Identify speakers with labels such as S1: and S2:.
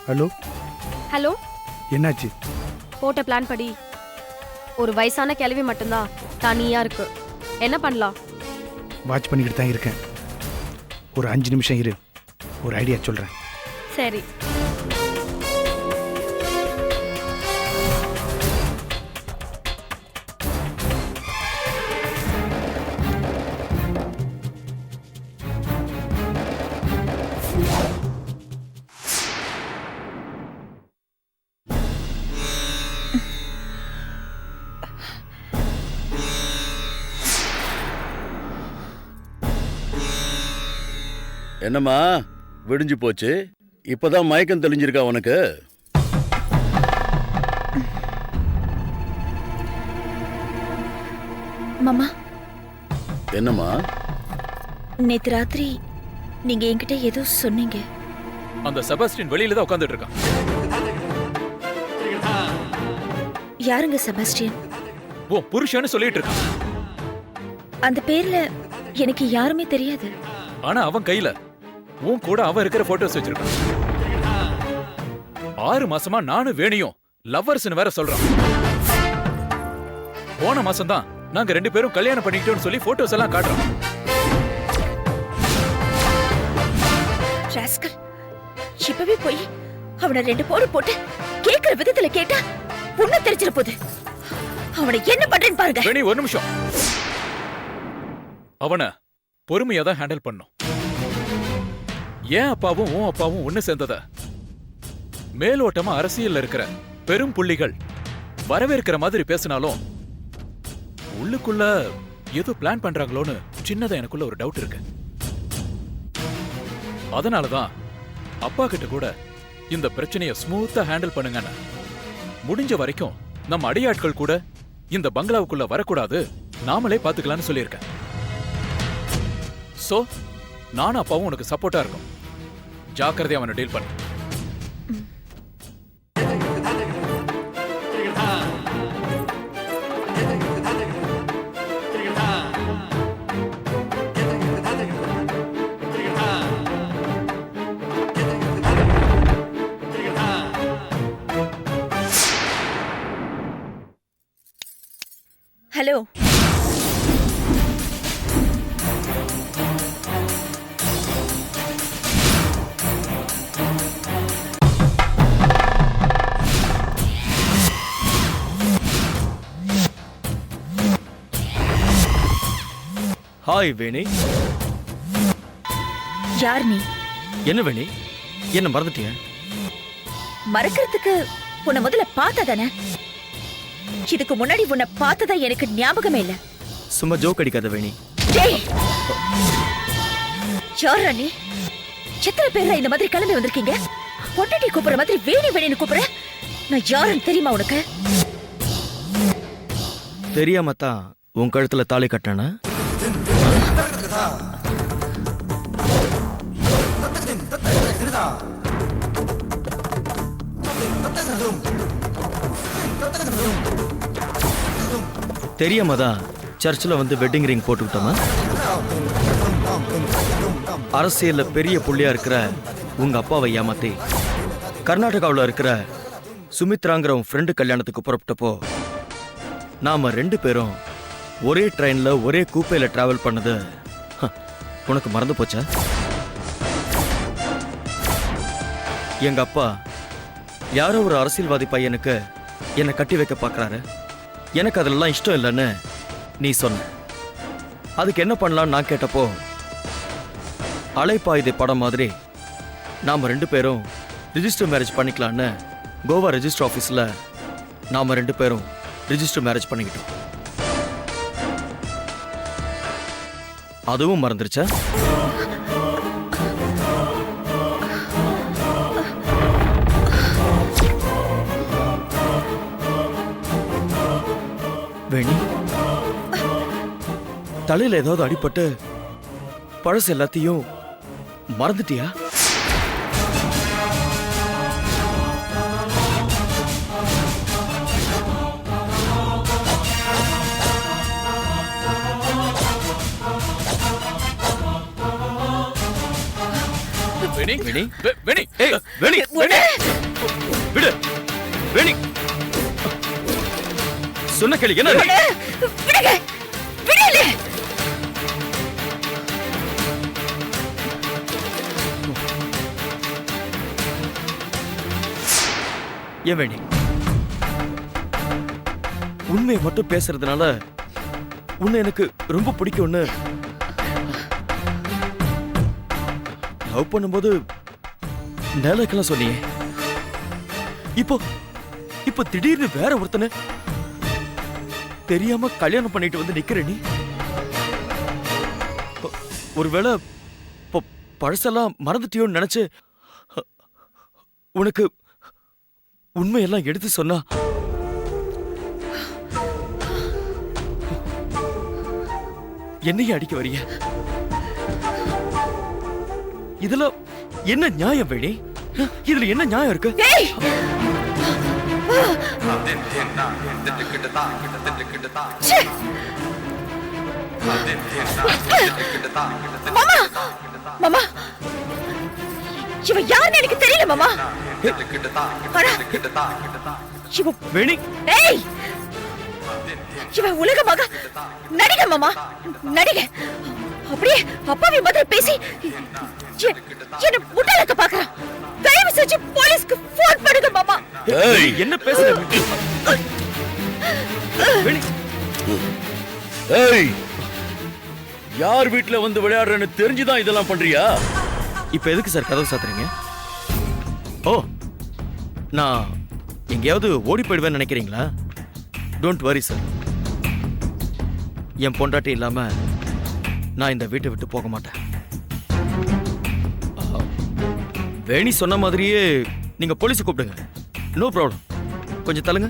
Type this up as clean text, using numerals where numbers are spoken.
S1: Hello
S2: hello.
S1: என்னாச்சு?
S2: போட்ட plan படி ஒரு வயசான கிழவி மட்டும்தான் தனியா இருக்கு. என்ன பண்ணலாம்?
S1: வாட்ச் பண்ணிக்கிட்டு தான் இருக்கேன். ஒரு 5 நிமிஷம் இரு, ஒரு ஐடியா சொல்கிறேன்.
S2: சரி.
S3: என்னம்மா விடிஞ்சு போச்சு? இப்பதான் மயக்கம் தெளிஞ்சிருக்கா உனக்கு?
S4: மாமா,
S3: என்னம்மா?
S4: நேத்து ராத்திரி நீங்க என்கிட்ட ஏதோ சொன்னீங்க.
S5: அந்த செபாஸ்டியன் வெளியில தான் உட்கார்ந்துட்டு இருக்கான்.
S4: யாருங்க செபாஸ்டியன்?
S5: ஓ புருஷன்னு சொல்லிட்டு இருக்கான்.
S4: அந்த பேர்ல எனக்கு யாருமே தெரியாது.
S5: ஆனா அவன் கையில உன் கூட அவன் இருக்கிற போட்டோஸ் வச்சிருக்கான். 6 மாசமா நானும் வேணியும் லவ்வர்ஸ்னு வேற சொல்றான். போன மாசம் தான் நாங்க 2 பேரும் கல்யாணம் பண்ணிக்கிட்டோம்னு சொல்லி போட்டோஸ் எல்லாம் காட்டுறோம்.
S4: ராஸ்கல், இப்பவே போய் அவனை 2 போடு போட்டு கேக்குற விதத்துல கேட்டா புண்ணு தெரிஞ்சிட போகுது. அவனை என்ன பண்றேன்னு பாருங்க.
S5: வேணி ஒரு நிமிஷம். அவனை பொறுமையா தான் ஹேண்டில் பண்ணும். ஏன் அப்பாவும் உன் அப்பாவும் ஒண்ணு சேர்ந்தத மேலோட்டமா அரசியல்ல இருக்கிற பெரும் புள்ளிகள் வரவேற்கிற மாதிரி பேசினாலும் உள்ளுக்குள்ள ஏதோ பிளான் பண்றாங்களோன்னு சின்னதா எனக்குள்ள ஒரு டவுட் இருக்கு. அதனாலதான் அப்பா கிட்ட கூட இந்த பிரச்சனைய ஸ்மூத்தா ஹேண்டில் பண்ணுங்கன்னு, முடிஞ்ச வரைக்கும் நம்ம அடியாட்கள் கூட இந்த பங்களாவுக்குள்ள வரக்கூடாது, நாமளே பாத்துக்கலாம்னு சொல்லியிருக்கேன். சோ நானும் அப்பாவும் உனக்கு சப்போர்ட்டா இருக்கும். ஜாக்கிரதையா அவனை டீல் பண்ணு.
S4: ஹலோ,
S6: ஹாய் வேணி.
S4: யார் நீ?
S6: என்ன வேணி, என்ன மறந்துட்டியா?
S4: மறக்கிறதுக்கு உன்னை முதல்ல பார்த்ததானே? இதுக்கு முன்னாடி உன்னை பார்த்ததா எனக்கு ஞாபகமே இல்ல.
S6: சும்மா ஜோக் அடிக்காத வேணி.
S4: டேய், யாரா நீ? எத்தனை பேர் இந்த மாதிரி கிளம்பி வந்திருக்கீங்க? பொண்டாட்டி கூப்பிடுற மாதிரி வேணி வேணின்னு கூப்பிடுற? நான் யாருன்னு தெரியுமா உனக்கு?
S6: தெரியாம தான் உன் கழுத்துல தாலி கட்டானா? தெரியாம தான் சர்ச்சில் வந்து வெட்டிங் ரிங் போட்டுக்கிட்டோமா? அரசியல்ல பெரிய புள்ளியா இருக்கிற உங்க அப்பாவை ஏமாத்தி கர்நாடகாவில் இருக்கிற சுமித்ராங்கிற உன் ஃப்ரெண்டு கல்யாணத்துக்கு புறப்பட்டப்போ நாம 2 பேரும் ஒரே ட்ரெயின்ல ஒரே கூப்பையில டிராவல் பண்ணது உனக்கு மறந்து போச்சா? எங்க அப்பா யாரோ ஒரு அரசியல்வாதி பையனுக்கு என்னை கட்டி வைக்க பார்க்கறாரு, எனக்கு அதெல்லாம் இஷ்டம் இல்லைன்னு நீ சொன்ன. அதுக்கு என்ன பண்ணலான்னு நான் கேட்டப்போ, அலைப்பாயுதை படம் மாதிரி நாம 2 பேரும் ரிஜிஸ்டர் மேரேஜ் பண்ணிக்கலான்னு கோவா ரெஜிஸ்டர் ஆஃபீஸில் நாம 2 பேரும் ரிஜிஸ்டர் மேரேஜ் பண்ணிக்கிட்டோம். அதுவும் மறந்துருச்சா? வேணி, தலையில ஏதாவது அடிபட்டு பழசு எல்லாத்தையும் மறந்துட்டியா?
S5: வேணி, வேணி, வேணி, ஏய், வேணி, வேணி.
S6: கேளு என்ன
S4: விடுங்க விடல.
S6: ஏன் வேணி உண்மையை மட்டும் பேசுறதுனால உன்னை எனக்கு ரொம்ப பிடிக்கும்னு லவ் பண்ணும்போது நேலக்கெல்லாம் சொன்னியே. இப்போ இப்போ திடீர்னு வேற ஒருத்தனை தெரியாம கல்யாணம் பண்ணிட்டு வந்து நிக்கிற நீ. ஒருவேளை பழசெல்லாம் மறந்துட்டியோன்னு நினைச்சு உனக்கு உண்மையெல்லாம் எடுத்து சொன்னா என்னையும் அடிக்க வரிய. இதுல என்ன நியாயம் வேணி? இதுல என்ன நியாயம் இருக்கு?
S4: ஏய் ச்சே. மாமா மாமா இவ யாருன்னு எனக்கு தெரியல மாமா. ஆனா இவ
S6: வேணி
S4: ஏய் இவ உலகமாக நடிகை மாமா, நடிகை. அப்படியே அப்பாவி மாதிரி பேசி என்ன முட்டாளாக்க பாக்குறான். தயவு செஞ்சு போலீஸ்க்கு போன் பண்ணுங்க மாமா.
S3: ஏய்
S6: என்ன பேசுற வேணி?
S3: ஏய் யார் வீட்ல வந்து விளையாடுறேன்னு தெரிஞ்சுதான் இதெல்லாம் பண்றியா?
S6: இப்ப எதுக்கு சார் கதவு சாத்துறீங்க? ஓ, நான் எங்கேயாவது ஓடி போயிடுவேன்னு நினைக்கிறீங்களா? Don't worry sir. என் பொண்டாட்டி இல்லாம நான் இந்த வீட்டை விட்டு போக மாட்டேன். வேணி சொன்ன மாதிரியே நீங்க போலீஸை கூப்பிடுங்க. No problem. கொஞ்சம் தள்ளுங்க.